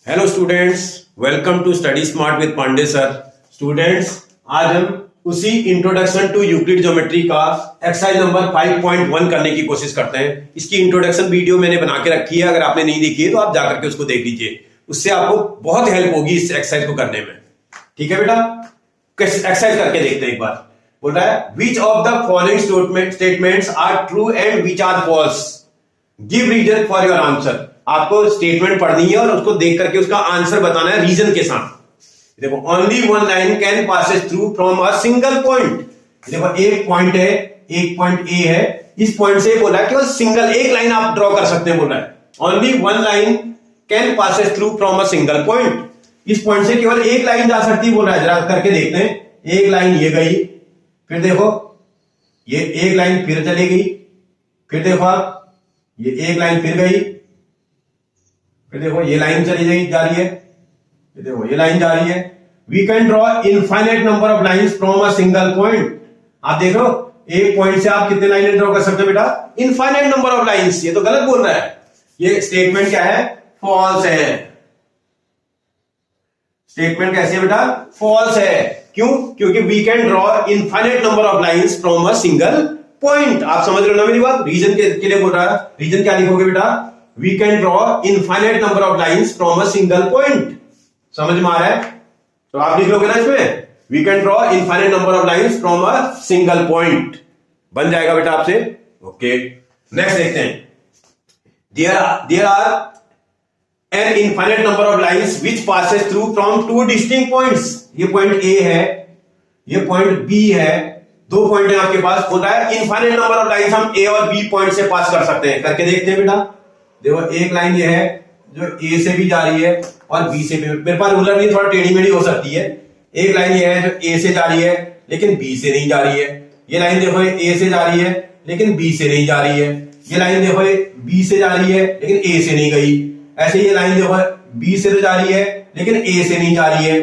Hello students, welcome to study smart with Pandey sir. Students, आज हम उसी इंट्रोडक्शन टू यूक्लिड ज्योमेट्री का exercise number 5.1 करने की कोशिश करते हैं। इसकी इंट्रोडक्शन वीडियो मैंने बना के रखी है, अगर आपने नहीं देखी है तो आप जाकर के उसको देख लीजिए, उससे आपको बहुत हेल्प होगी इस एक्सरसाइज को करने में। ठीक है बेटा, एक्सरसाइज करके देखते हैं एक बार। बोल रहा है which of the following statements are true and which are false, give reason for your answer. आपको स्टेटमेंट पढ़नी है और उसको देख करके उसका आंसर बताना है रीजन के साथ। देखो, only one line can passes through from a single point. देखो, एक पॉइंट है, एक पॉइंट ए है, इस पॉइंट से बोला है केवल सिंगल एक लाइन आप ड्रॉ कर सकते हैं। बोल रहा है only one line can passes through from a single point. इस पॉइंट से केवल एक लाइन जा सकती है। बोल रहा है, जरा करके देखते हैं। एक लाइन ये गई, फिर देखो ये एक लाइन फिर चली गई, फिर देखो आप ये एक लाइन फिर गई, फिर देखो ये लाइन चली गई जा रही है, फिर देखो ये लाइन जा रही है। We can draw infinite number of lines from a single point. आप देखो, एक पॉइंट से आप कितने लाइनें ड्रॉ कर सकते हो बेटा? Infinite number of lines. ये तो गलत बोल रहा है, ये स्टेटमेंट क्या है? फॉल्स है। स्टेटमेंट कैसी है बेटा? फॉल्स है। क्यों? क्योंकि we can draw infinite number of lines from a single point. आप समझ रहे हो ना मेरी बात? रीजन के लिए बोल रहा है। रीजन क्या लिखोगे बेटा? We can draw infinite number of lines from a single point. समझ में आ रहा है? तो आप लिख लोगे ना इसमें, we can draw infinite number of lines from a single point. बन जाएगा बेटा आपसे। ओके, नेक्स्ट देखते हैं। There are an infinite number of lines which passes through from two distinct points. ये पॉइंट ए है, ये पॉइंट बी है, दो पॉइंट है आपके पास। बोल रहा है इनफाइनाइट नंबर ऑफ लाइंस हम ए और बी पॉइंट से पास कर सकते हैं। करके देखते हैं बेटा। देखो, एक लाइन ये है जो ए से भी जा रही है और बी से भी। मेरे पास रूलर नहीं, थोड़ा टेढ़ी मेढ़ी हो सकती है। एक लाइन ये है जो ए से जा रही है लेकिन बी से नहीं जा रही है। ये लाइन देखो ए से जा रही है लेकिन बी से नहीं जा रही है। ये लाइन देखो बी से जा रही है लेकिन ए से नहीं गई। ऐसे ये लाइन देखो बी से तो जा रही है लेकिन ए से नहीं जा रही है।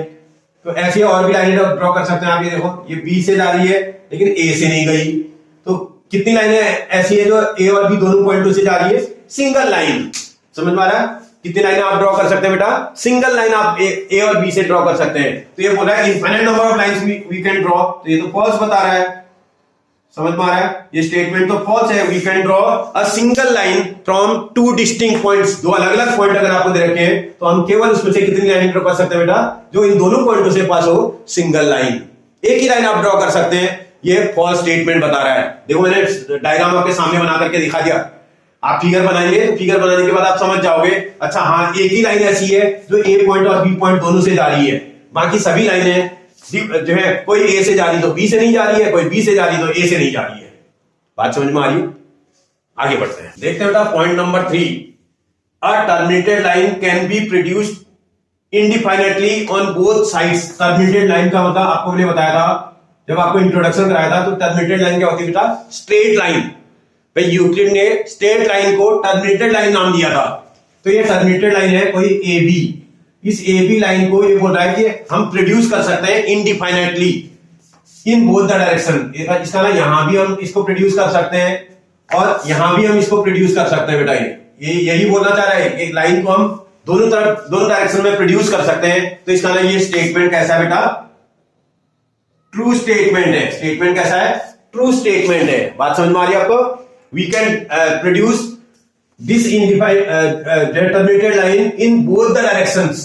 तो ऐसे और भी लाइनें ड्रॉ कर सकते हैं आप। ये देखो, ये बी से जा रही है लेकिन ए से नहीं गई। तो कितनी लाइनें ऐसी है जो ए और बी दोनों पॉइंटों से जा रही है? Single line. समझ में आ रहा है? कितनी लाइन आप ड्रॉ कर सकते हैं बेटा? सिंगल लाइन आप ए और बी से ड्रॉ कर सकते हैं। तो ये बोल रहा है infinite number of lines we can draw. तो ये तो फॉल्स बता रहा है। समझ में आ रहा है? ये स्टेटमेंट तो फॉल्स है। We can draw a single line from two distinct points. दो अलग अलग पॉइंट अगर आपको दे रखे हैं तो हम केवल उसमें से कितनी लाइन ड्रॉ कर सकते हैं बेटा? जो इन दोनों पॉइंटों से पास हो, सिंगल लाइन। एक ही लाइन आप ड्रॉ कर सकते हैं। ये फॉल्स स्टेटमेंट बता रहा है। देखो, मैंने डायग्राम आपके सामने बना करके दिखा दिया। आप फिगर बनाएंगे तो फिगर बनाने के बाद आप समझ जाओगे, अच्छा हाँ, एक ही लाइन ऐसी है जो ए पॉइंट और बी पॉइंट दोनों से जा रही है। बाकी सभी लाइनें जो है, कोई ए से जा रही तो बी से नहीं जा रही है, कोई बी से जा रही तो ए से नहीं जा रही है। बात समझ में आ रही है? आगे बढ़ते हैं, देखते हैं बेटा point number 3। A terminated line can be produced indefinitely on both sides. Terminated line का मतलब आपको मैंने बताया था जब आपको इंट्रोडक्शन कराया था। तो टर्मिनेटेड लाइन क्या होती है बेटा? Straight line. भाई यूक्लिड ने स्ट्रेट लाइन को टर्मिनेटेड लाइन नाम दिया था। तो ये टर्मिनेटेड लाइन है कोई ए बी। इस ए बी लाइन को ये बोल रहा है कि हम प्रोड्यूस कर सकते हैं इंडिफाइनेटली इन बोथ द डायरेक्शन। इसका ना यहां भी हम इसको प्रोड्यूस कर सकते हैं और यहां भी हम इसको प्रोड्यूस कर सकते हैं बेटा। ये यही बोलना चाह रहा है, एक लाइन को हम दोनों तरफ, दोनों डायरेक्शन में प्रोड्यूस कर सकते हैं। तो इसका ना ये स्टेटमेंट कैसा है बेटा? ट्रू स्टेटमेंट है। स्टेटमेंट कैसा है? ट्रू स्टेटमेंट है। बात समझ में आ रही है आपको? We can produce this terminated line in both the directions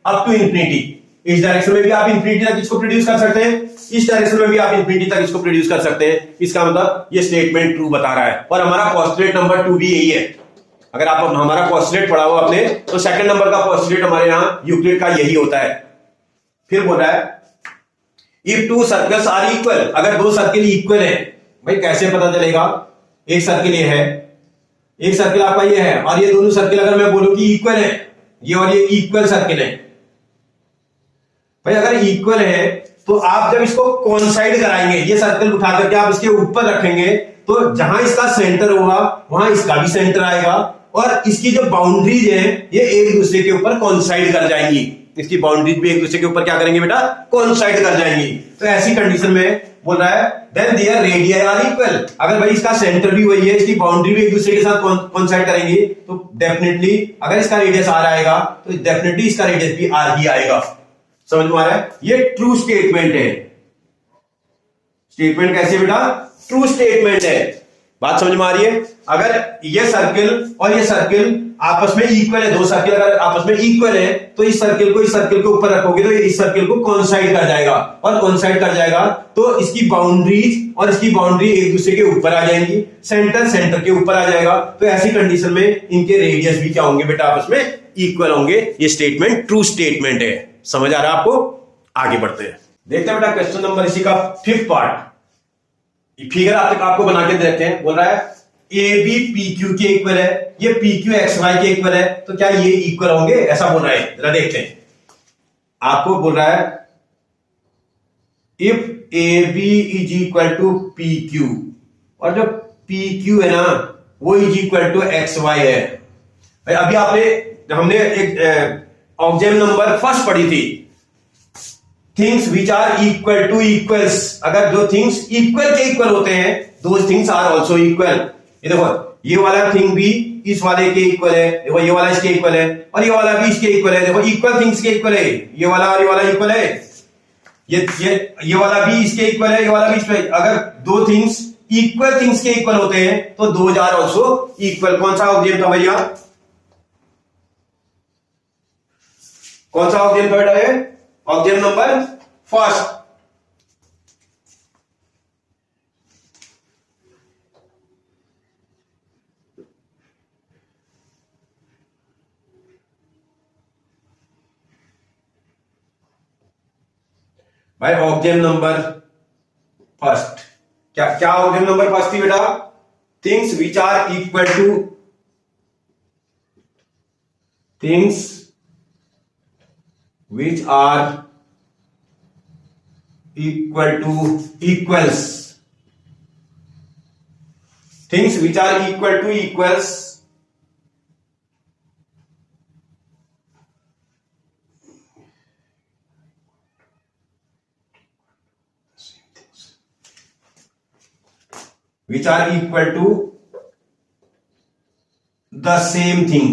up to infinity. इस डायरेक्शन में भी आप इंफिनिटी तक इसको प्रोड्यूस कर सकते हैं, इस डायरेक्शन में भी आप इंफिनिटी तक इसको प्रोड्यूस कर सकते हैं। इसका मतलब ये स्टेटमेंट ट्रू बता रहा है। और हमारा पोस्टुलेट नंबर 2 भी यही है। अगर आप हमारा पोस्टुलेट पढ़ा हो आपने तो सेकंड नंबर का पोस्टुलेट हमारे यहां यूक्लिड का यही होता है। फिर बोल रहा है if two circles are equal. अगर दो सर्किल इक्वल है, भाई कैसे पता चलेगा? एक सर्किल ये है, एक सर्किल आपका ये है, और ये दोनों सर्किल अगर मैं बोलूं कि इक्वल है, ये और ये इक्वल सर्किल है। भाई अगर इक्वल है तो आप जब इसको कोइंसाइड कराएंगे, ये सर्किल उठा करके आप इसके ऊपर रखेंगे तो जहां इसका सेंटर होगा वहां इसका भी सेंटर आएगा और इसकी जो बाउंड्रीज है ये एक दूसरे के ऊपर कोइंसाइड कर जाएंगी। इसकी बाउंड्रीज भी एक दूसरे के ऊपर क्या करेंगे बेटा? कोइंसाइड कर जाएंगी। तो ऐसी कंडीशन में बोल रहा है then their radius are equal. अगर भाई इसका सेंटर भी वही है, इसकी बाउंड्री भी एक दूसरे के साथ कोइंसाइड करेंगे, तो डेफिनेटली अगर इसका रेडियस आर आएगा तो डेफिनेटली इसका रेडियस भी आर ही आएगा। समझ में आ रहा है? ये ट्रू स्टेटमेंट है। स्टेटमेंट कैसे बेटा? ट्रू स्टेटमेंट है। बात समझ में आ रही है? अगर ये सर्किल और ये सर्किल आपस में इक्वल है, दो सर्किल अगर आपस में इक्वल है, तो इस सर्किल को इस सर्किल के ऊपर रखोगे तो इस सर्किल को कोइंसाइड कर जाएगा, और कोइंसाइड कर जाएगा तो इसकी बाउंड्रीज और इसकी बाउंड्री एक दूसरे के ऊपर आ जाएंगी, सेंटर सेंटर के ऊपर आ जाएगा। तो ऐसी कंडीशन में इनके रेडियस भी क्या होंगे बेटा? आपस में इक्वल होंगे। ये स्टेटमेंट ट्रू स्टेटमेंट है। समझ आ रहा है आपको? आगे बढ़ते हैं, देखते हैं बेटा क्वेश्चन नंबर इसी का 5th पार्ट। फिगर आपको बना के देते हैं। बोल रहा है ए बी पी क्यू के इक्वल है, ये पी क्यू एक्स वाई के इक्वल है, तो क्या ये इक्वल होंगे? ऐसा बोल रहा है। जरा देखते हैं। आपको बोल रहा है if A B is equal to P Q, और जो पी क्यू है ना वो is equal to X Y है। अभी हमने एक ऑब्जेक्ट नंबर फर्स्ट पढ़ी थी, things which are equal to equals. अगर जो थिंग्स इक्वल के इक्वल होते हैं, those things are also equal. ये देखो, ये वाला थिंग भी इस वाले के इक्वल है, देखो ये वाला इसके इक्वल है, और ये वाला भी इसके इक्वल है। देखो इक्वल थिंग्स के इक्वल है, ये वाला और ये वाला इक्वल है, ये वाला भी इसके इक्वल है, ये वाला भी इसके। अगर दो थिंग्स इक्वल थिंग्स के इक्वल होते हैं तो दोज आर ऑल्सो इक्वल। कौन सा ऑब्जेक्ट था भैया? कौन सा ऑब्जेक्ट था बेटा? ये ऑब्जेक्ट नंबर फर्स्ट। भाई ऑब्जेक्ट नंबर फर्स्ट क्या क्या ऑब्जेक्ट नंबर फर्स्ट थी बेटा? Things which are equal to, things which are equal to equals, things which are equal to equals which are equal to the same thing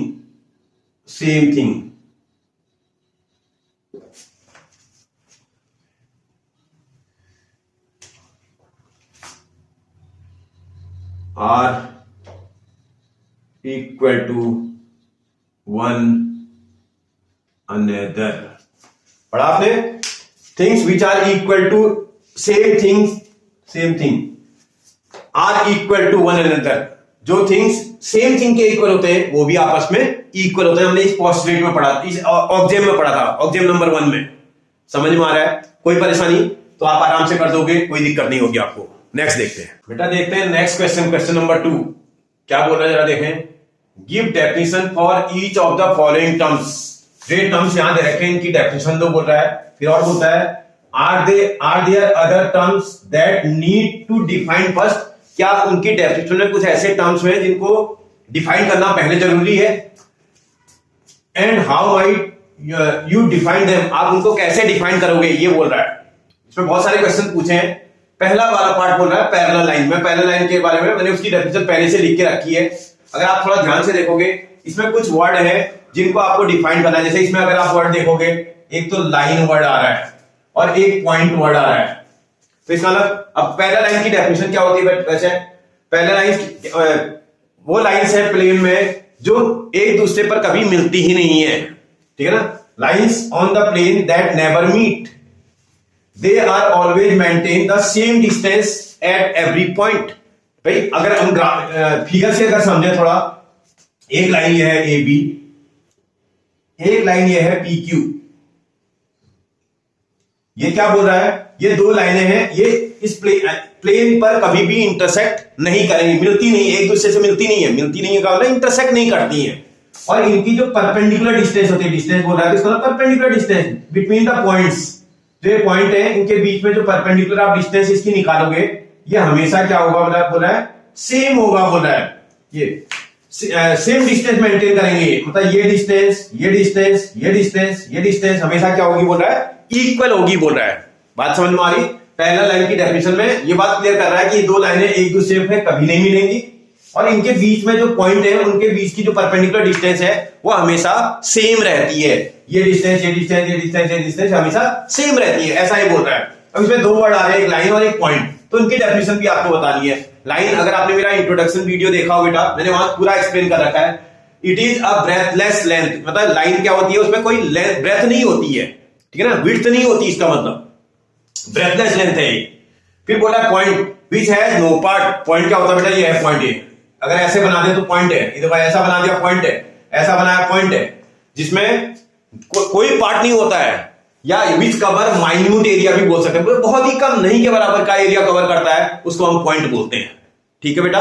are equal to one another। पढ़ा आपने? Things which are equal to same thing are equal to one another. जो things same thing के equal होते हैं वो भी आपस में इक्वल होते हैं। हमने इस पोस्टुलेट में पढ़ा, इस ऑब्जेक्ट में पढ़ा था, ऑब्जेक्ट नंबर 1 में। समझ में आ रहा है? कोई परेशानी तो आप आराम से कर दोगे, कोई दिक्कत नहीं होगी आपको। नेक्स्ट देखते हैं बेटा, देखते हैं नेक्स्ट क्वेश्चन, क्वेश्चन नंबर 2 क्या बोल रहा है जरा देखें। Give definition for each of the following terms. जो टर्म्स यहां दे रखे हैं इनकी डेफिनेशन दो बोल रहा है। फिर और बोलता है are there other terms that need to define first. क्या उनकी डेफिनेशन में कुछ ऐसे टर्म्स हैं जिनको डिफाइन करना पहले जरूरी है? And how might you define them, आप उनको कैसे डिफाइन करोगे, ये बोल रहा है। इसमें बहुत सारे क्वेश्चन पूछे हैं। पहला वाला पार्ट बोल रहा है पैरेलल लाइन में। पैरेलल लाइन के बारे में मैंने उसकी डेफिनेशन पहले से लिख के रखी है। अगर आप थोड़ा ध्यान से देखोगे इसमें कुछ वर्ड है जिनको आपको डिफाइन करना है। जैसे इसमें अगर आप वर्ड देखोगे, एक तो लाइन वर्ड आ रहा है और एक पॉइंट वर्ड आ रहा है। तो इसका मतलब अब पैरेलल लाइन की डेफिनेशन क्या होती है? वैसे पैरेलल लाइन वो लाइंस है प्लेन में जो एक दूसरे पर कभी मिलती ही नहीं है, ठीक है ना। Lines on the plane that never meet, they are always maintain the same distance at every point. भाई अगर हम फिगर से अगर समझे थोड़ा, एक लाइन ये है ए बी, एक लाइन ये है पी क्यू। ये क्या बोल रहा है? ये दो लाइनें हैं, ये इस प्लेन पर कभी भी इंटरसेक्ट नहीं करेंगी, मिलती नहीं, एक दूसरे से मिलती नहीं है। मिलती नहीं है का मतलब इंटरसेक्ट नहीं करती है। और इनकी जो परपेंडिकुलर डिस्टेंस होती है, डिस्टेंस बोल रहा है, इसका perpendicular distance between the points, जो ये पॉइंट है इनके बीच में जो परपेंडिकुलर आप डिस्टेंस इसकी निकालोगे, ये हमेशा क्या होगा मतलब बोल रहा है सेम होगा। बोल रहा है ये सेम डिस्टेंस मेंटेन करेंगे, मतलब ये डिस्टेंस, ये डिस्टेंस, ये डिस्टेंस, ये डिस्टेंस हमेशा क्या होगी बोल रहा है? इक्वल होगी बोल रहा है। बात समझ में आ रही? पैरेलल लाइन की डेफिनेशन में ये बात क्लियर कर रहा है कि ये दो लाइनें एक दूसरे पे कभी नहीं मिलेंगी और इनके बीच में जो पॉइंट है उनके बीच की जो परपेंडिकुलर डिस्टेंस है वो हमेशा सेम रहती है। ये डिस्टेंस ये डिस्टेंस ये डिस्टेंस ये डिस्टेंस हमेशा सेम रहती है, ऐसा ही बोल रहा है। अब इसमें दो वर्ड आ रहे हैं, एक लाइन और एक पॉइंट, तो इनकी डेफिनेशन भी आपको बतानी है। लाइन, अगर आपने मेरा इंट्रोडक्शन वीडियो देखा हो बेटा, मैंने वहां पूरा एक्सप्लेन कर रखा है। It is a breathless length, मतलब लाइन क्या होती है, उसमें कोई ब्रेथ नहीं होती है, ठीक है ना, विड्थ नहीं होती, इसका मतलब ब्रेथलेस लेंथ है। फिर बोला point which has no part, point क्या होता है बेटा, ये है पॉइंट। ये अगर ऐसे बना दे तो पॉइंट है, इधर भाई ऐसा बना दिया पॉइंट है, ऐसा बनाया पॉइंट है, जिसमें कोई पार्ट नहीं होता है, या विच कवर माइन्यूट एरिया भी बोल सकते हैं, बहुत ही कम नहीं के बराबर का एरिया कवर करता है, उसको हम पॉइंट बोलते हैं। ठीक है बेटा,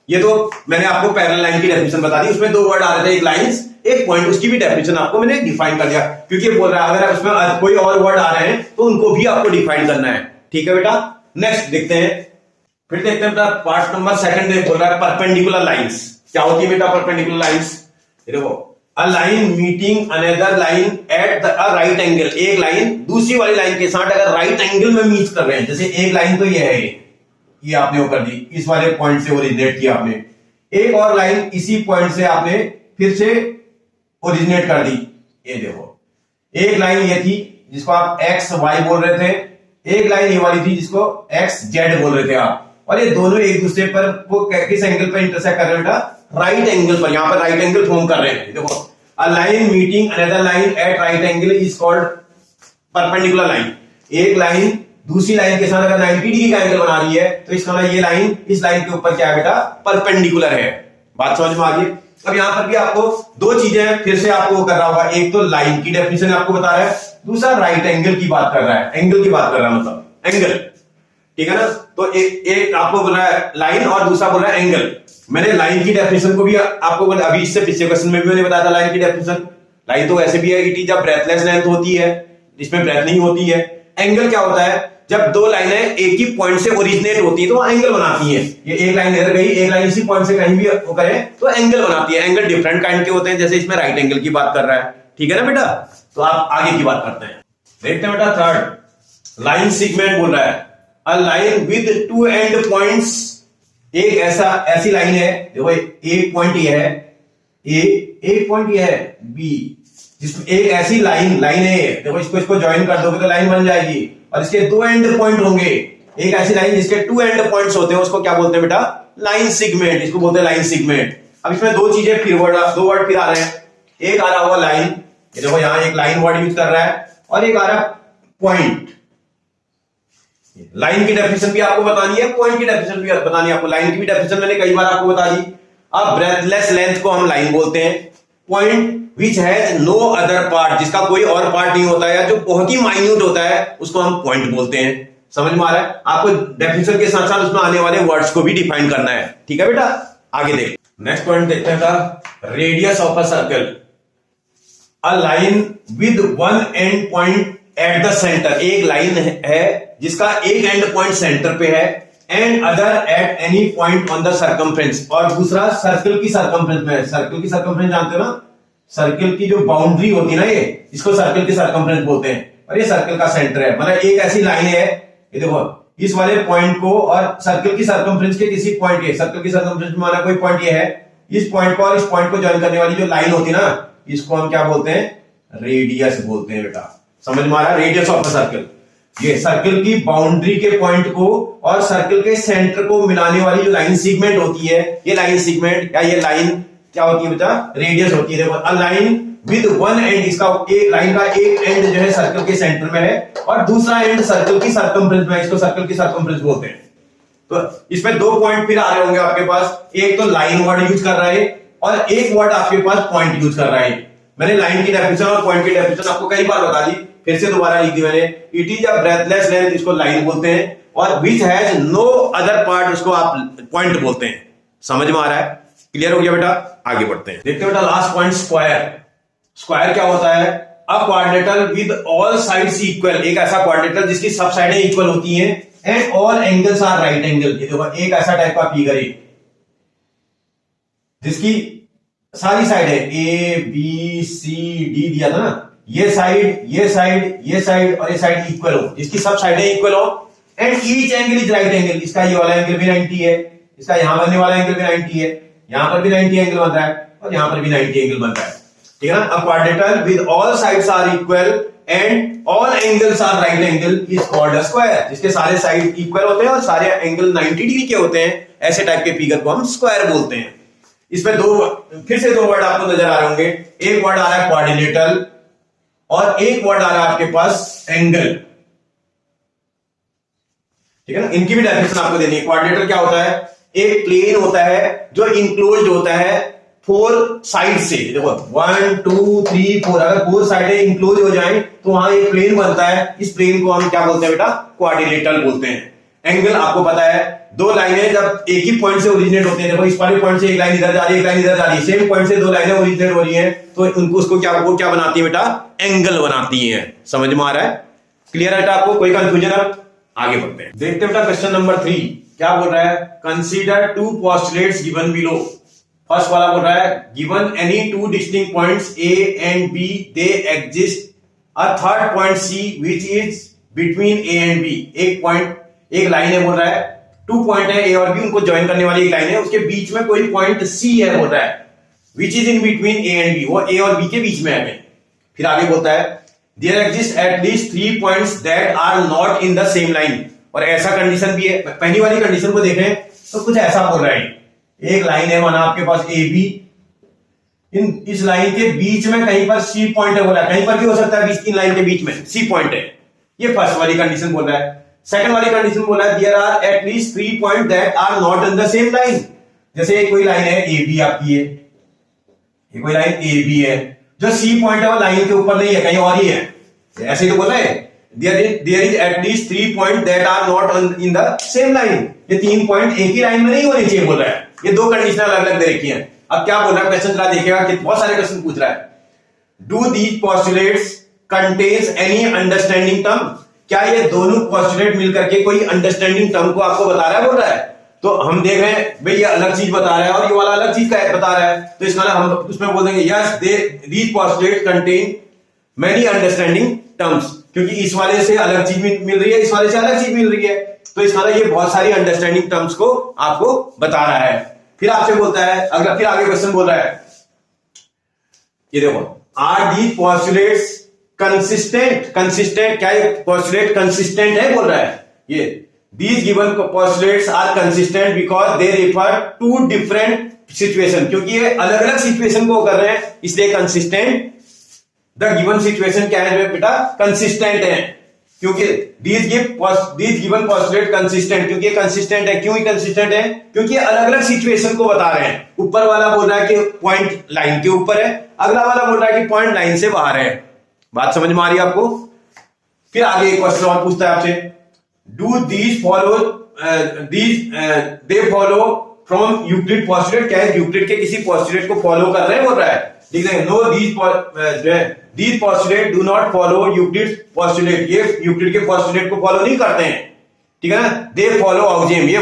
ये तो मैंने आपको पैरेलल लाइन की डेफिनेशन बता दी, उसमें दो वर्ड आ रहे थे, एक लाइंस एक पॉइंट, उसकी भी डेफिनेशन आपको मैंने डिफाइन कर दिया, क्योंकि ये बोल रहा है अगर उसमें कोई और वर्ड आ रहे हैं तो उनको भी आपको डिफाइन करना है। ठीक है बेटा, नेक्स्ट देखते हैं, फिर देखते हैं बेटा पार्ट नंबर सेकंड बोल रहा है परपेंडिकुलर लाइंस। क्या होती है बेटा परपेंडिकुलर लाइंस? देखो, a line meeting another line at the right angle, एक लाइन दूसरी वाली लाइन के साथ अगर राइट एंगल में मीट कर रहे हैं, जैसे एक लाइन तो ये है, ये आपने वो कर दी, इस वाले पॉइंट से ओरिजिनेट किया आपने, एक और लाइन इसी पॉइंट से आपने फिर से ओरिजिनेट कर दी। ये देखो, एक लाइन ये थी जिसको आप एक्स वाई बोल रहे थे, एक लाइन ये वाली थी जिसको एक्स जेड बोल रहे थे आप, और ये दोनों एक दूसरे पर वो किस एंगल पर इंटरसेक्ट कर रहे हैं बेटा? राइट एंगल पर। यहां पर राइट एंगल फॉर्म कर रहे हैं। देखो, a line meeting another line at right angle is called perpendicular line. एक लाइन दूसरी लाइन के साथ अगर 90 डिग्री का एंगल बना रही है तो इसका मतलब ये लाइन इस लाइन के ऊपर क्या है बेटा? परपेंडिकुलर है। बात समझ में आ गई? अब यहां पर भी आपको दो चीजें फिर से आपको कर रहा होगा, एक तो लाइन की डेफिनेशन आपको बता रहा है, दूसरा राइट एंगल की बात कर रहा है, एंगल की बात कर रहा है, मतलब एंगल। ठीक है ना, तो एक आपको बोल रहा है लाइन और दूसरा बोल रहा है एंगल। मैंने लाइन की डेफिनेशन को भी आपको अभी इससे पिछले क्वेश्चन में भी मैंने बताया था लाइन की डेफिनेशन। लाइन तो ऐसे भी है, it is a breathless length होती है, इसमें ब्रेथ नहीं होती है। एंगल क्या होता है? जब दो लाइनें एक ही पॉइंट से ओरिजिनेट होती है तो वो एंगल बनाती है। ये एक लाइन इधर गई, एक लाइन इसी पॉइंट से कहीं भी वो करे तो एंगल बनाती है। एंगल डिफरेंट काइंड के होते हैं, जैसे इसमें राइट एंगल की बात कर रहा है। ठीक है ना बेटा, तो आप आगे की बात करते हैं। देखते हैं बेटा थर्ड, लाइन सेगमेंट बोल रहा है, a line with two and points. एक ऐसी लाइन है, देखो एक पॉइंट ये है ए, एक पॉइंट ये है बी, जिसमें एक ऐसी लाइन है, देखो इसको ज्वाइन कर दोगे तो लाइन बन जाएगी, और इसके दो एंड पॉइंट होंगे। एक ऐसी लाइन जिसके टू एंड पॉइंट्स होते हैं उसको क्या बोलते हैं बेटा? लाइन सेगमेंट, इसको बोलते हैं लाइन सेगमेंट। अब इसमें दो चीजें फिर दो वर्ड फिर आ रहे हैं, एक आ रहा हुआ लाइन, देखो यहां एक लाइन वर्ड यूज कर रहा है, और एक आ रहा पॉइंट। लाइन की डेफिनेशन भी आपको बतानी है, पॉइंट की डेफिनेशन भी बतानी है आपको। लाइन की भी डेफिनेशन मैंने कई बार आपको बता दी। अब ब्रेथलेस लेंथ को हम लाइन बोलते हैं। Point which has no other part, जिसका कोई और पार्ट नहीं होता है, जो बहुत ही माइन्यूट होता है, उसको हम पॉइंट बोलते हैं। समझ में आ रहा है? आपको डेफिनेशन के साथ साथ उसमें आने वाले वर्ड्स को भी डिफाइन करना है। ठीक है बेटा, आगे देख, नेक्स्ट पॉइंट देखते हैं, radius of a circle, a line with one and point at the centre. एक लाइन है जिसका एक एंड पॉइंट सेंटर पे है, and other at any point on the circumference, और दूसरा सर्कल की सर्कमफ्रेंस में है। सर्कल की सर्कमफ्रेंस जानते हो ना, सर्कल की जो बाउंड्री होती है ना, ये इसको सर्कल की सर्कमफ्रेंस बोलते हैं, और ये सर्कल का सेंटर है। मतलब एक ऐसी लाइन है, ये देखो इस वाले पॉइंट को और सर्कल की सर्कमफ्रेंस के किसी पॉइंट के, सर्कल की सर्कमफ्रेंस में माना कोई पॉइंट ये है, इस पॉइंट को और इस पॉइंट को ज्वाइन करने वाली जो लाइन होती है ना, इसको हम क्या बोलते हैं? रेडियस बोलते हैं बेटा। समझ में आ रहा है? रेडियस ऑफ अ सर्कल, ये सर्कल की बाउंड्री के पॉइंट को और सर्कल के सेंटर को मिलाने वाली जो लाइन सेगमेंट होती है, ये लाइन सेगमेंट या ये लाइन क्या होती है बेटा? रेडियस होती है। देखो, a line with one and, इसका एक लाइन का एक एंड जो है सर्कल के सेंटर में है, और दूसरा एंड सर्कल की सर्कमफ्रेंस में है, इसको सर्कल की सर्कमफ्रेंस बोलते हैं। तो इसमें दो पॉइंट फिर आ रहे होंगे आपके पास, एक तो लाइन वर्ड यूज कर रहा है और एक वर्ड आपके पास पॉइंट यूज कर रहा है। मैंने लाइन की डेफिनेशन और पॉइंट की डेफिनेशन आपको कई बार बता दी, फिर से दोबारा लिख दी मैंने। It is a breathless length, इसको लाइन बोलते हैं, और which has no other part, उसको आप पॉइंट बोलते हैं। समझ में आ रहा है? क्लियर हो गया बेटा? आगे बढ़ते हैं, देखते हैं बेटा लास्ट पॉइंट, स्क्वायर। स्क्वायर क्या होता है? A quadrilateral with all sides equal, एक ऐसा क्वाड्रेटल जिसकी सब साइडें इक्वल होती हैं, and all angles are right angle. ये देखो एक ऐसा टाइप का फिगर है जिसकी सारी साइड है, ए बी सी डी दिया था ना, ये साइड ये साइड ये साइड और ये साइड इक्वल हो, जिसकी सब साइडें इक्वल हो, and each angle is right angle. इसका ये वाला एंगल भी 90 है, इसका यहां बनने वाला एंगल भी 90 है, यहां पर भी 90 एंगल बन रहा है और यहां पर भी 90 एंगल बन रहा है। ठीक है ना। A quadrilateral with all sides are equal and all angles are right angle is called a square. जिसके सारे साइड इक्वल होते हैं और सारे एंगल 90 डिग्री के होते हैं, ऐसे टाइप के फिगर को हम स्क्वायर बोलते हैं। इसमें फिर से दो वर्ड आपको नजर आ रहे होंगे। एक वर्ड आ रहा है क्वाड्रिलेटरल और एक वर्ड आ रहा है आपके पास एंगल। ठीक है ना। इनकी भी डेफिनेशन आपको देनी है। क्वाड्रिलेटरल क्या होता है? एक प्लेन होता है जो इंक्लोज्ड होता है 4 साइड से। देखो 1 2 3 4, अगर 4 साइडें इंक्लोज हो जाएं तो वहां एक प्लेन बनता है। इस प्लेन को हम क्या बोलते हैं बेटा? क्वाड्रिलेटरल बोलते हैं। एंगल आपको पता है, दो लाइनें जब एक ही पॉइंट से ओरिजिनेट होते हैं, देखो इस वाले पॉइंट से एक लाइन इधर जा रही है, एक लाइन इधर जा रही है, सेम पॉइंट से दो लाइनें ओरिजिनेट हो रही हैं, तो उनको उसको क्या बनाती है बेटा? एंगल बनाती है। समझ में आ रहा है? क्लियर है बेटा आपको? कोई कंफ्यूजन? अब आगे बढ़ते हैं, देखते हैं बेटा क्वेश्चन नंबर 3 क्या बोल रहा है। Consider 2 postulates given below. First वाला बोल रहा है given any 2 distinct points A and B, they exist a third point C which is between A and B। एक लाइन है बोल रहा है, 2 पॉइंट है A और B, उनको ज्वाइन करने वाली एक लाइन है, उसके बीच में कोई पॉइंट C है बोल रहा है, which is in between A and B, वो A और B के बीच में है। फिर आगे बोलता है there exist at least 3 points that are not in the same line. और ऐसा कंडीशन भी है। पहली वाली कंडीशन को देखें तो कुछ ऐसा बोल रहा है, एक लाइन है माना आपके पास AB, इस लाइन के बीच में कहीं पर C पॉइंट है बोला, कहीं पर भी हो सकता है, बीच की लाइन के बीच में C पॉइंट है। ये फर्स्ट वाली कंडीशन बोल रहा है। सेकंड वाली कंडीशन बोला है there are at least 3 point that are not in the same line. जैसे कोई लाइन है AB आपकी है, ये कोई लाइन AB है, जो C पॉइंट है वो लाइन के ऊपर नहीं है, कहीं और ही है। ऐसे ही तो बोल रहे हैं there is at least 3 point that are not in the same line. ये 3 पॉइंट एक ही लाइन में नहीं होने चाहिए बोल रहा है। ये दो कंडीशन अलग अलग दे रखी है। अब क्या बोल रहा है क्वेश्चन जरा देखिएगा कि बहुत सारे क्वेश्चन पूछ रहा है। Do these postulates contains any understanding term. क्या ये दोनों पोस्टुलेट मिलकर के कोई अंडरस्टैंडिंग टर्म को आपको बता रहा है बोल रहा है। तो हम देख रहे हैं भाई ये अलग चीज बता रहा है और ये वाला अलग चीज का बता रहा है, तो इसका हम उसमें बोल देंगे yes these postulate contain many understanding terms, क्योंकि इस वाले से अलग चीज मिल रही है, इस वाले से अलग चीज मिल रही है, तो इसका ये बहुत सारी अंडरस्टैंडिंग टर्म्स को आपको बता रहा है। फिर आपसे बोलता है अगला, फिर आगे क्वेश्चन बोल रहा है ये देखो आर दीज पोस्टुलेट्स कंसिस्टेंट क्या ये पोस्टुलेट कंसिस्टेंट है बोल रहा है। ये these given postulates are consistent because they refer to different situation, क्योंकि ये अलग अलग सिचुएशन को कर रहे हैं इसलिए कंसिस्टेंट। द गिवन सिचुएशन क्या है बेटा? कंसिस्टेंट है, क्योंकि these given postulate consistent, क्योंकि ये कंसिस्टेंट है। क्यों कंसिस्टेंट है? क्योंकि ये अलग अलग सिचुएशन को बता रहे हैं। ऊपर वाला बोल रहा है कि पॉइंट लाइन के ऊपर है, अगला वाला बोल रहा है कि पॉइंट लाइन से बाहर है। बात समझ में आ रही है आपको? फिर आगे एक क्वेश्चन और पूछता है आपसे, do these follow they follow from Euclid postulate. क्या है? यूक्लिड के किसी पोस्टुलेट को फॉलो कर रहे हैं बोल रहा है। ठीक है, no these postulate do not follow Euclid postulate. ये यूक्लिड के पोस्टुलेट को फॉलो नहीं करते हैं। ठीक है ना। They follow axiom. ये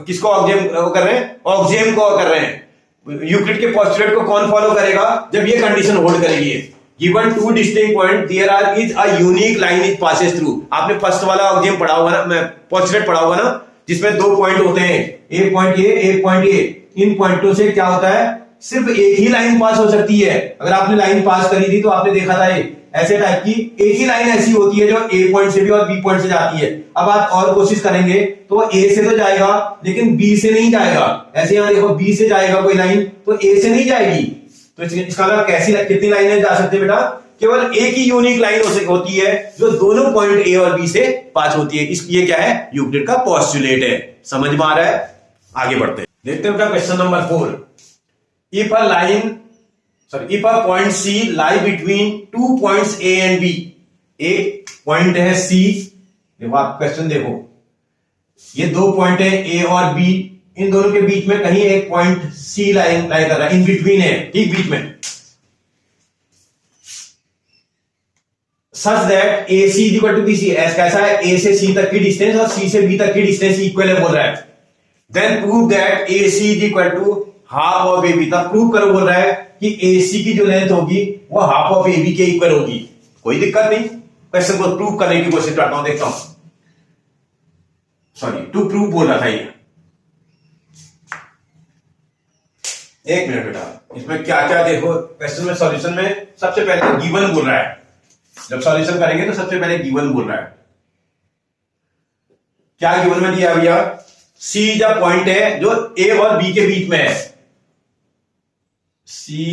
किसको ऑक्सियम कर रहे हैं? ऑक्सियम को कर रहे हैं। यूक्लिड के पोस्टुलेट को कौन फॉलो करेगा? जब ये कंडीशन होल्ड करेगी। Given 2 distinct point, there is a unique line it passes through। आपने फर्स्ट वाला ऑक्सियम पढ़ा होगा ना, पोस्टुलेट पढ़ा होगा ना, जिसमें 2 पॉइंट होते हैं, एक पॉइंट ये, एक पॉइंट ये। इन पॉइंटों से क्या होता है? सिर्फ एक ही लाइन पास हो सकती है। अगर आपने लाइन पास करी थी तो आपने देखा था ये ऐसे टाइप की एक ही लाइन ऐसी होती है जो A पॉइंट से भी और B पॉइंट से जाती है। अब आप और कोशिश करेंगे तो A से तो जाएगा लेकिन B से नहीं जाएगा। ऐसे यहां देखो B से जाएगा कोई लाइन तो A से नहीं जाएगी। तो इसका मतलब कैसी कितनी लाइनें जा सकते हैं बेटा? केवल एक ही यूनिक लाइन होती है जो दोनों पॉइंट A और B से पास होती है। ये क्या है? यूक्लिड का पोस्टुलेट है। समझ में आ रहा है? आगे बढ़ते हैं, देखते हैं बेटा question number 4। If a point C lie between 2 points A and B। एक पॉइंट है C, देखो आप क्वेश्चन देखो, ये 2 पॉइंट है A और B, इन दोनों के बीच में कहीं एक पॉइंट C लाई कर रहा है, इन बिटवीन है, ठीक बीच में। Such that AC is equal to BC। कैसा है? A से C तक की डिस्टेंस और C से B तक की डिस्टेंस इक्वल है बोल रहा है। Then prove that AC is equal to half of AB। तब प्रूव करो बोल रहा है कि AC की जो लेंथ होगी वो हाफ ऑफ AB के इक्वल होगी। कोई दिक्कत नहीं, क्वेश्चन को प्रूव करने की कोशिश करता हूं, देखता हूं। सॉरी टू प्रूव बोल रहा था ये। एक मिनट बेटा, इसमें क्या क्या देखो क्वेश्चन में, सॉल्यूशन में सबसे पहले गिवन बोल रहा है। जब सॉल्यूशन करेंगे तो सबसे पहले गिवन बोल रहा है। क्या गिवन में दिया भैया? सी जब पॉइंट है जो ए और बी के बीच में है, C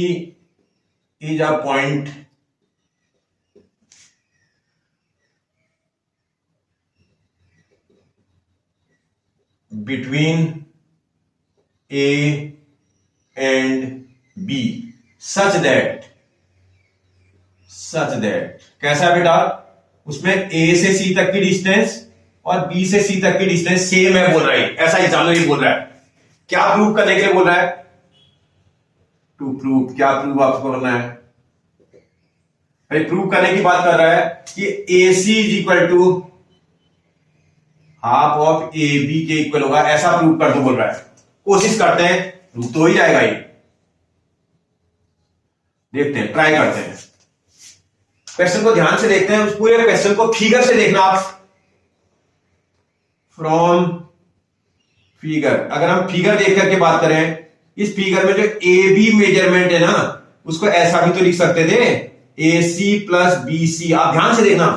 is a point between A and B such that कैसा है बेटा? उसमें ए से सी तक की डिस्टेंस और बी से सी तक की डिस्टेंस सेम है बोल रहा है। ऐसा एग्जामिनर ही बोल रहा है। क्या प्रूव करने के लिए बोल रहा है? To prove. क्या प्रूव आपको करना है भाई? प्रूव करने की बात कर रहा है कि A C is equal to half of A B के इक्वल होगा, ऐसा प्रूव कर दो बोल रहा है। कोशिश करते हैं, प्रूव तो हो ही जाएगा ये। देखते हैं, ट्राई करते हैं। क्वेश्चन को ध्यान से देखते हैं, उस पूरे क्वेश्चन को फिगर से देखना आप। फ्रॉम फिगर, अगर हम फिगर देख करके बात करें, इस फिगर में जो ए बी मेजरमेंट है ना, उसको ऐसा भी तो लिख सकते थे, ए सी प्लस बी सी। आप ध्यान से देखना,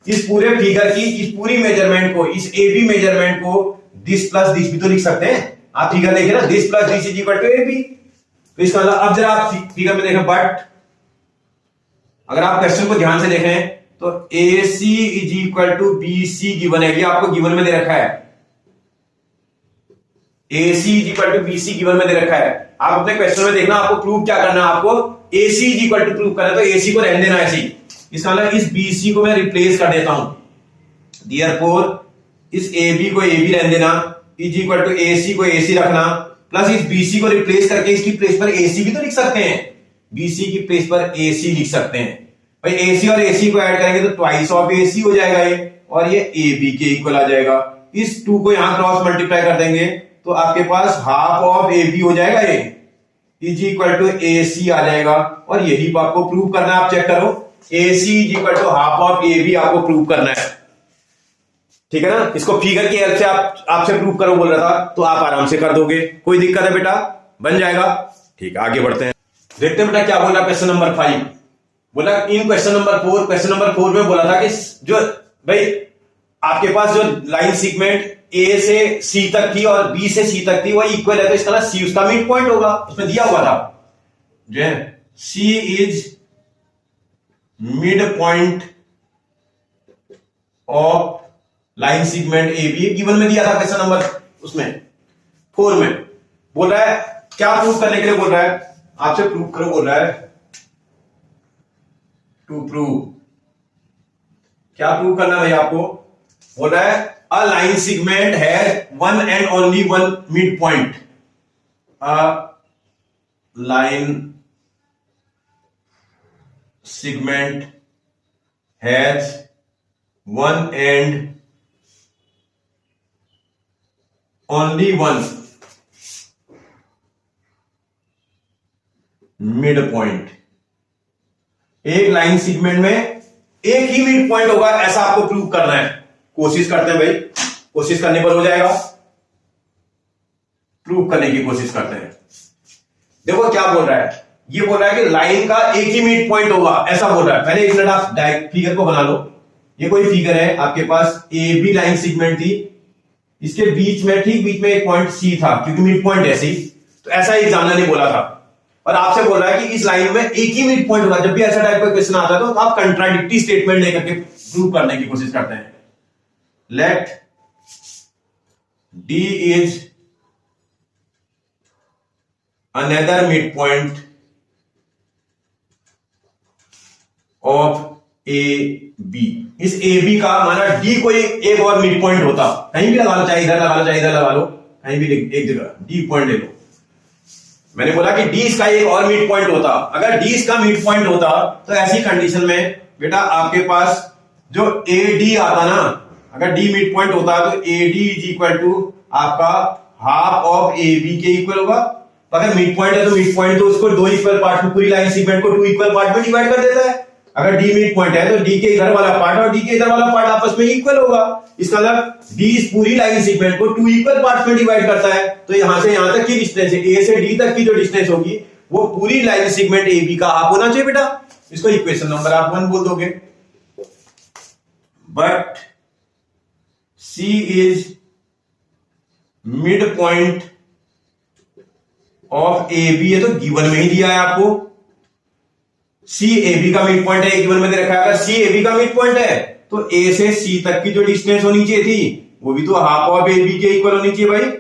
इस पूरे फिगर की इस पूरी मेजरमेंट को, इस ए बी मेजरमेंट को दिस प्लस दिस भी तो लिख सकते हैं। आप फिगर देखिए ना, this plus this is equal to A B. तो इसका मतलब, अब जरा आप फिगर में देखें, बट अगर आप क्वेश्चन को ध्यान से देखें तो A C is equal to B C given है। ये आपको गिवन में दे रखा है। A C is equal to B C given में दे रखा है। आप अपने क्वेश्चन में देखना, आपको प्रूव क्या करना है। आपको ए C is equal to prove करना है, तो ए सी को रहने देना ऐसे ही। इसका मतलब इस बी सी को मैं रिप्लेस कर देता हूं। देयरफॉर इस ए बी को ए बी रहने देना, इज इक्वल टू ए सी को ए सी रखना, प्लस इस बी सी को रिप्लेस करके इसकी प्लेस पर ए सी भी तो लिख सकते हैं। बी सी की प्लेस पर ए सी लिख सकते हैं भाई। ए सी और ए सी को ऐड करेंगे तो ट्वाइस ऑफ ए सी हो जाएगा ये, और ये ए बी के इक्वल आ जाएगा। इस टू को यहां क्रॉस मल्टीप्लाई कर देंगे तो आपके पास हाफ ऑफ ए बी हो जाएगा, ये इज इक्वल टू ए सी आ जाएगा। और यही आपको प्रूव करना है। आप चेक करो, A C is equal to half of A B आपको प्रूव करना है, ठीक है ना। इसको फिगर की हेल्प से आपसे प्रूव करो बोल रहा था, तो आप आराम से कर दोगे, कोई दिक्कत है बेटा, बन जाएगा। ठीक है, आगे बढ़ते हैं, देखते हैं बेटा क्या बोल रहा है। क्वेश्चन नंबर 5 बोला इन क्वेश्चन नंबर 4 में बोला था कि जो भाई आपके पास जो लाइन सेगमेंट ए से सी तक थी और बी से सी तक थी वो इक्वल है, तो इसका ना सी उसका मिड पॉइंट होगा। उसमें दिया हुआ था जो है C is mid point of line segment A B, given में दिया था क्वेश्चन नंबर उसमें 4 में। बोल रहा है क्या प्रूव करने के लिए बोल रहा है? आपसे प्रूव करो बोल रहा है। टू प्रूव, क्या प्रूव करना है भाई आपको? बोल रहा है अ लाइन सेगमेंट है one and only one mid point. A line segment has one and only one mid point. एक लाइन सेगमेंट में एक ही मिड पॉइंट होगा, ऐसा आपको प्रूव करना है। कोशिश करते हैं भाई, कोशिश करने पर हो जाएगा। प्रूव करने की कोशिश करते हैं। देखो क्या बोल रहा है, ये बोल रहा है कि लाइन का एक ही मिड पॉइंट होगा, ऐसा बोल रहा है। पहले एक मिनट आप फिगर को बना लो। ये कोई फिगर है, आपके पास ए बी लाइन सेगमेंट थी, इसके बीच में ठीक बीच में एक पॉइंट सी था, क्योंकि मिड पॉइंट ऐसे ही, तो ऐसा ही एग्जामिनर ने बोला था। और आपसे बोल रहा है कि इस लाइन में एक ही मिड पॉइंट होगा। जब भी ऐसा टाइप का क्वेश्चन आता है तो आप कंट्राडिक्टरी स्टेटमेंट लेकर के प्रूव करने की कोशिश करते हैं। Let D is another mid point of A B. इस ए बी का माना डी कोई एक और मिड पॉइंट होता, कहीं भी लगा लो, चाहे इधर लगा लो चाहे इधर लगा लो, कहीं भी एक जगह डी पॉइंट ले लो। मैंने बोला कि डी इसका एक और मिड पॉइंट होता। अगर डी इसका मिड पॉइंट होता तो ऐसी कंडीशन में बेटा आपके पास जो ए डी आता ना, अगर डी मिड पॉइंट होता तो A D is equal to आपका हाफ ऑफ ए बी के इक्वल होगा। तो अगर मिड पॉइंट है तो मिड पॉइंट तो उसको दो इक्वल पार्ट में, पूरी लाइन सेगमेंट को टू इक्वल पार्ट में डिवाइड कर देता है। अगर डी मिड पॉइंट है तो डी के इधर वाला पार्ट और डी के इधर वाला पार्ट आपस में इक्वल होगा। इसका मतलब डी इस पूरी लाइन सेगमेंट को 2 इक्वल पार्ट्स में डिवाइड करता है। तो यहां से यहां तक की डिस्टेंस है, ए से डी तक की जो डिस्टेंस होगी वो पूरी लाइन सेगमेंट ए बी का हाफ होना चाहिए बेटा। इसको इक्वेशन नंबर आप 1 बोल दोगे। But C is mid point of A B, ये तो गिवन में ही दिया है आपको। सी ए बी का मिड पॉइंट है, गिवन में दे रखा है। अगर सी ए बी का मिड पॉइंट है तो ए से सी तक की जो डिस्टेंस होनी चाहिए थी वो भी तो हाफ ऑफ ए बी के इक्वल होनी चाहिए भाई।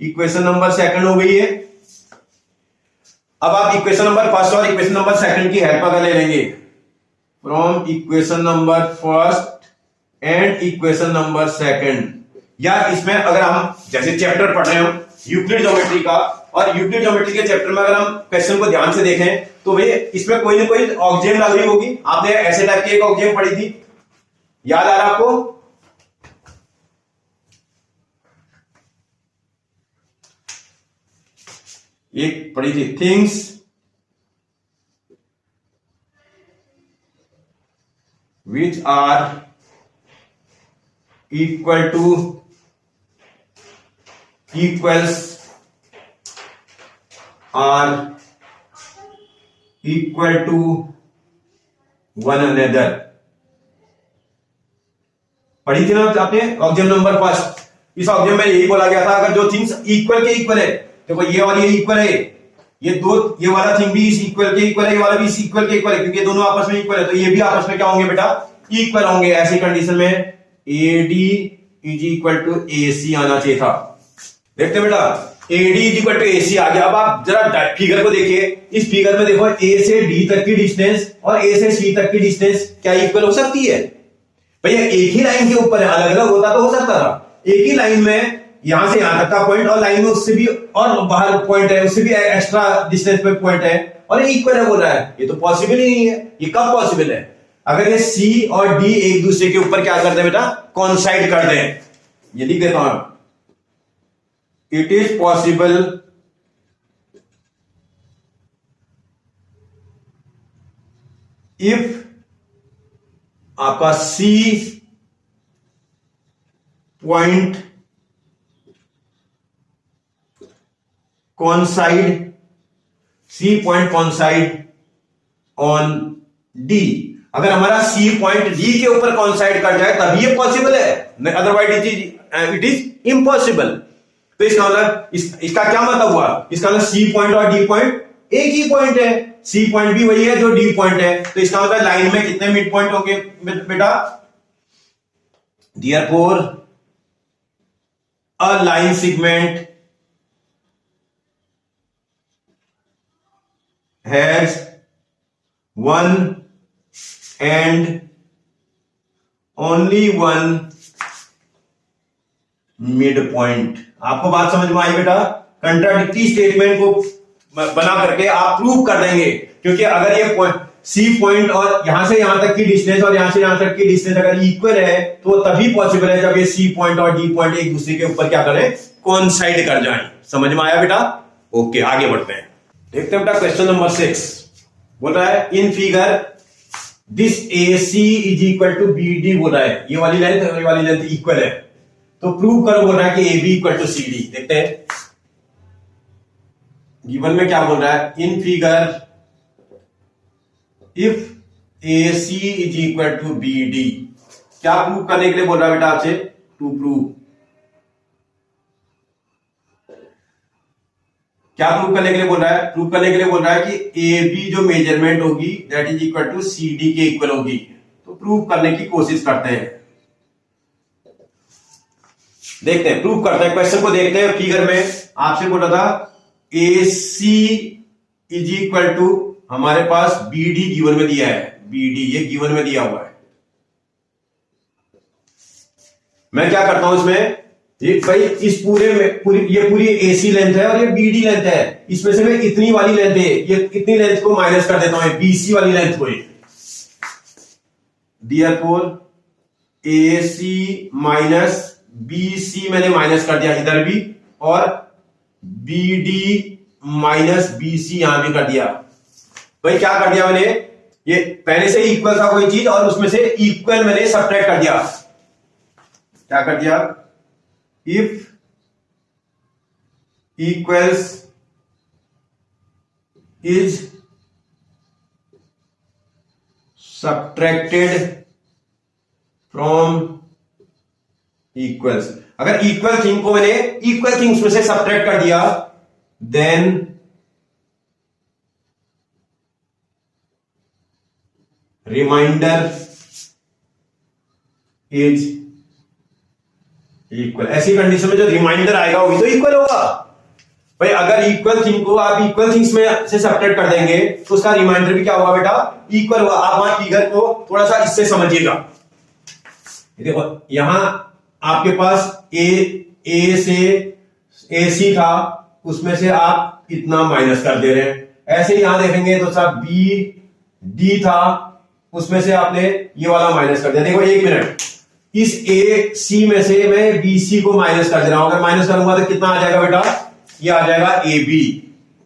इक्वेशन नंबर 2 हो गई है। अब आप इक्वेशन नंबर 1 और इक्वेशन नंबर 2 की हेल्प अगर ले लेंगे from equation number 1 and equation number 2, या इसमें अगर हम जैसे चैप्टर पढ़ रहे हो यूक्लिड ज्योमेट्री का, और यूक्लिड ज्योमेट्री के चैप्टर में अगर हम क्वेश्चन को ध्यान से देखें तो भाई इसमें कोई ना कोई ऑक्जेम लग रही होगी। आपने ऐसे टाइप की एक ऑक्जेम पढ़ी थी, याद आ रहा आपको? एक पढ़ी थी things which are equal to equals are equal to one another. पढ़ी थी ना आपने ऑक्जेम नंबर 1। इस ऑक्जेम में यही बोला गया था अगर जो थिंग्स इक्वल के इक्वल है, देखो ये और ये इक्वल है, ये दो, ये वाला थिंग भी इस इक्वल के इक्वल है, ये वाला भी इस इक्वल के इक्वल है, क्योंकि दोनों आपस में इक्वल है, तो ये भी आपस में क्या होंगे बेटा? इक्वल होंगे। ऐसी कंडीशन में AD is equal to AC आना चाहिए था। देखते बेटा AD is equal to AC आ गया। अब आप जरा फिगर को देखिए। इस फिगर में देखो A से D तक की डिस्टेंस और A से C तक की डिस्टेंस क्या इक्वल हो सकती है? भैया एक ही लाइन के ऊपर है, अलग अलग होता तो हो सकता था। एक ही लाइन में यहां से यहां तक का पॉइंट और लाइन में उससे भी और बाहर पॉइंट है, उससे भी एक्स्ट्रा डिस्टेंस पे पॉइंट है और ये इक्वल है बोल रहा है। ये तो पॉसिबल ही नहीं है। ये कब पॉसिबल है? अगर ये C और D एक दूसरे के ऊपर क्या करते हैं बेटा? कॉन्साइड कर दें। ये लिख देता हूं, इट इज पॉसिबल इफ आपका C पॉइंट कॉन्साइड ऑन D। अगर हमारा C पॉइंट D के ऊपर कॉन्साइड कर जाए तभी ये पॉसिबल है, अदरवाइज इट इज इम्पॉसिबल। तो इसका मतलब इसका क्या मतलब हुआ? इसका मतलब C पॉइंट और D पॉइंट एक ही पॉइंट है, C पॉइंट भी वही है जो D पॉइंट है। तो इसका मतलब लाइन में कितने मिड पॉइंट होंगे बेटा? Therefore a line segment has one and only one mid point. आपको बात समझ में आई बेटा? कंट्राडिक्टरी स्टेटमेंट को बना करके आप प्रूव कर देंगे, क्योंकि अगर ये C पॉइंट और यहां से यहां तक की डिस्टेंस और यहां से यहां तक की डिस्टेंस अगर इक्वल है तो तभी पॉसिबल है जब ये C पॉइंट और D पॉइंट एक दूसरे के ऊपर क्या करें? कोइंसाइड कर जाएं। समझ में आया बेटा? ओके, आगे बढ़ते हैं। देखते हैं बेटा क्वेश्चन नंबर 6 बोल रहा है in figure this AC is equal to BD बोल रहा है। ये वाली लेंथ और ये वाली लेंथ इक्वल है, तो प्रूव करो बोल रहा है कि AB इक्वल टू CD। देखते हैं गिवन में क्या बोल रहा है। In figure if AC is equal to BD, क्या प्रूव करने के लिए बोल रहा है बेटा आपसे? टू प्रूव, क्या प्रूव करने के लिए बोल रहा है? प्रूव करने के लिए बोल रहा है कि AB जो मेजरमेंट होगी that is equal to CD के इक्वल होगी। तो प्रूव करने की कोशिश करते हैं, देखते हैं, प्रूव करते हैं। क्वेश्चन को देखते हैं। फिगर में आपसे बोला था AC इज इक्वल टू, हमारे पास BD गिवन में दिया है, BD ये गिवन में दिया हुआ है। मैं क्या करता हूं इसमें, ये भाई इस पूरे में ये पूरी AC लेंथ है और ये BD लेंथ है, इसमें से मैं इतनी वाली लेंथ है, ये इतनी लेंथ को माइनस कर देता हूं, BC वाली लेंथ को। Therefore AC माइनस BC मैंने माइनस कर दिया इधर भी, और BD माइनस BC यहां भी कर दिया। भाई क्या कर दिया मैंने? ये पहले से इक्वल था कोई चीज और उसमें से इक्वल मैंने सब्ट्रैक्ट कर दिया। क्या कर दिया? If equals is subtracted from equals, अगर इक्वल थिंग को मैंने इक्वल थिंग्स में से सब्ट्रैक्ट कर दिया, देन रिमाइंडर इज इक्वल। ऐसी कंडीशन में जो रिमाइंडर आएगा वो भी तो इक्वल होगा भाई। अगर इक्वल थिंग को आप इक्वल थिंग्स में से सब्ट्रैक्ट कर देंगे तो उसका रिमाइंडर भी क्या होगा बेटा? इक्वल होगा। आप वहां फिगर को थोड़ा सा इससे समझिएगा। देखो यहां आपके पास ए से ए सी था, उसमें से आप इतना माइनस कर दे रहे हैं। ऐसे ही यहां देखेंगे तो साहब बी डी था, उसमें से आपने ये वाला माइनस कर दिया। देखो एक मिनट, इस ए सी में से मैं बी सी को माइनस कर दे रहा हूं। अगर माइनस करूंगा तो कितना आ जाएगा बेटा? ये आ जाएगा ए बी।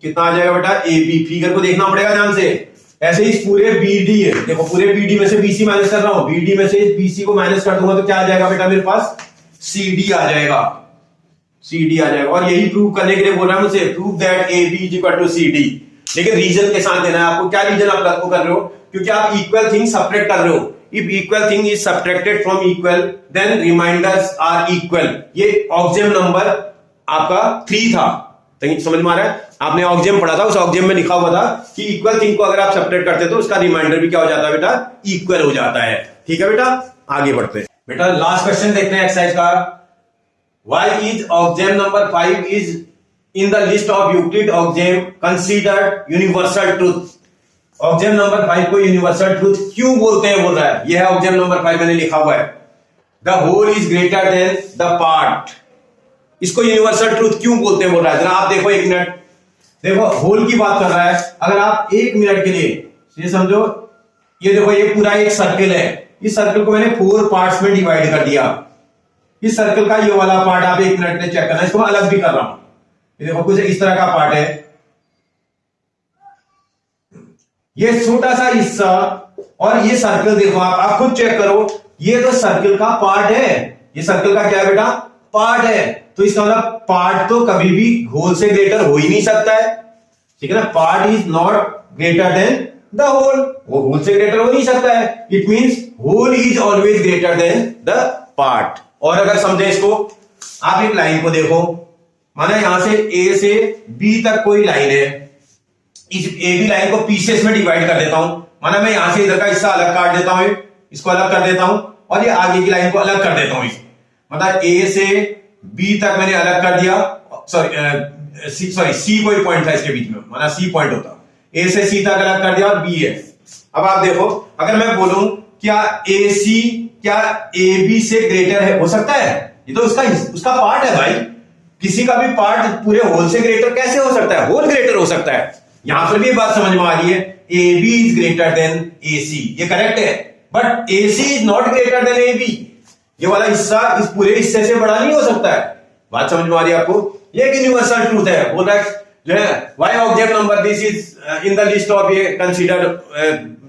कितना आ जाएगा बेटा? A B. फिगर को देखना पड़ेगा ध्यान से। ऐसे ही पूरे बी डी है, देखो पूरे बी डी में से बी सी माइनस कर रहा हूं, बी डी में से बी सी को माइनस कर दूंगा तो क्या आ जाएगा बेटा? मेरे पास सी डी आ जाएगा। सी डी आ जाएगा। और यही प्रूव करने के लिए बोल रहा हूं मुझसे, prove that A B is equal to C D. लेकिन रीजन के साथ देना है आपको। क्या रीजन आप आपको कर रहे हो? क्योंकि आप इक्वल थिंग सब्ट्रैक्ट कर रहे हो। If equal thing is subtracted from equal then reminders are equal. ये ऑक्जेम नंबर आपका 3 था। तो समझ में आ रहा है? आपने ऑक्जेम पढ़ा था, उस ऑक्जेम में लिखा हुआ था कि इक्वल थिंग को अगर आप सब्ट्रैक्ट करते तो उसका रिमाइंडर भी क्या हो जाता है बेटा? इक्वल हो जाता है। ठीक है बेटा, आगे बढ़ते हैं। बेटा लास्ट क्वेश्चन देखते हैं एक्सरसाइज का। Why is axiom number 5 is in the list of Euclid axiom considered universal truth. Axiom number 5 को यूनिवर्सल ट्रूथ क्यों बोलते हैं बोल रहा है। यह है ऑक्जेम नंबर 5, मैंने लिखा हुआ है। The whole is greater than the part. इसको यूनिवर्सल ट्रूथ क्यों बोलते हैं बोल रहा है। जरा आप देखो एक मिनट, देखो होल की बात कर रहा है। अगर आप एक मिनट के लिए ये समझो, ये देखो ये पूरा एक सर्कल है। इस सर्कल को मैंने 4 पार्ट्स में डिवाइड कर दिया। इस सर्कल का ये वाला पार्ट आप एक मिनट के लिए चेक करना, इसको मैं अलग भी कर रहा हूं। ये देखो कुछ इस तरह का पार्ट है, ये छोटा सा हिस्सा, और ये सर्कल देखो आप खुद चेक करो, ये तो सर्कल का पार्ट है। ये सर्कल का क्या है बेटा? पार्ट है। तो इसका मतलब पार्ट तो कभी भी होल से ग्रेटर हो ही नहीं सकता है। ठीक है ना? Part is not greater than the whole. वो होल से ग्रेटर हो नहीं सकता है। It means whole is always greater than the part. और अगर समझे इसको, आप एक लाइन को देखो, माना यहां से ए से बी तक कोई लाइन है। इस ए बी लाइन को पीसेस में डिवाइड कर देता हूं। माना मैं यहां से इधर का हिस्सा अलग काट देता हूं, इसको अलग कर देता हूं, और ये आगे की लाइन को अलग कर देता हूं। मतलब ए से बी तक मैंने अलग कर दिया। सॉरी सी कोई पॉइंट था इसके बीच में, माना सी पॉइंट होता। ए से सी तक अलग कर दिया और बी है। अब आप देखो, अगर मैं बोलूं क्या ए सी क्या ए बी से ग्रेटर है, हो सकता है? ये तो उसका पार्ट है भाई। किसी का भी पार्ट पूरे होल से ग्रेटर कैसे हो सकता है? होल ग्रेटर हो सकता है। यहां पर भी बात समझ में आ रही है, A B is greater than A C, ये करेक्ट है। But A C is not greater than A B. ये वाला हिस्सा इस पूरे हिस्से से बड़ा नहीं हो सकता है। बात समझ में आ रही है आपको? ये एक यूनिवर्सल ट्रूथ है। बोल रहा है जो है why object number this is in the list of ये कंसीडर्ड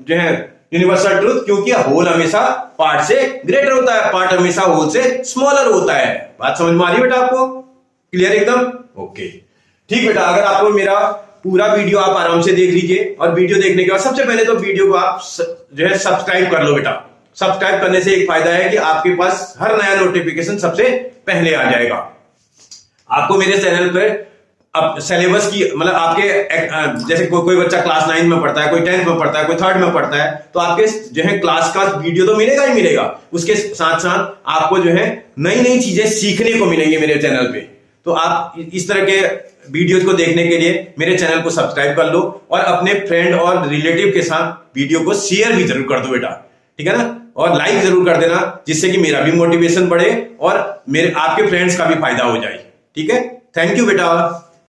जो है यूनिवर्सल ट्रूथ, क्योंकि होल हमेशा पार्ट से ग्रेटर होता है, पार्ट हमेशा होल से स्मॉलर होता है। बात समझ में आ रही है बेटा आपको? क्लियर एकदम? ओके ठीक बेटा। अगर आपको मेरा पूरा वीडियो आप आराम से देख लीजिए, और वीडियो देखने के बाद सबसे पहले तो वीडियो को आप जो है सब्सक्राइब कर लो बेटा। सब्सक्राइब करने से एक फायदा है कि आपके पास हर नया नोटिफिकेशन सबसे पहले आ जाएगा। आपको मेरे चैनल पे अब सिलेबस की मतलब आपके जैसे कोई बच्चा क्लास 9 में पढ़ता है, कोई 10th में पढ़ता है, कोई 3rd में पढ़ता है, तो आपके जो है क्लास का वीडियो तो मिलेगा ही मिलेगा। उसके साथ साथ आपको जो है नई नई चीजें सीखने को मिलेंगी मेरे चैनल पे। तो आप इस तरह के वीडियोज को देखने के लिए मेरे चैनल को सब्सक्राइब कर लो, और अपने फ्रेंड और रिलेटिव के साथ वीडियो को शेयर भी जरूर कर दो बेटा। ठीक है ना? और लाइक जरूर कर देना, जिससे कि मेरा भी मोटिवेशन बढ़े और मेरे आपके फ्रेंड्स का भी फायदा हो जाए। ठीक है? थैंक यू बेटा।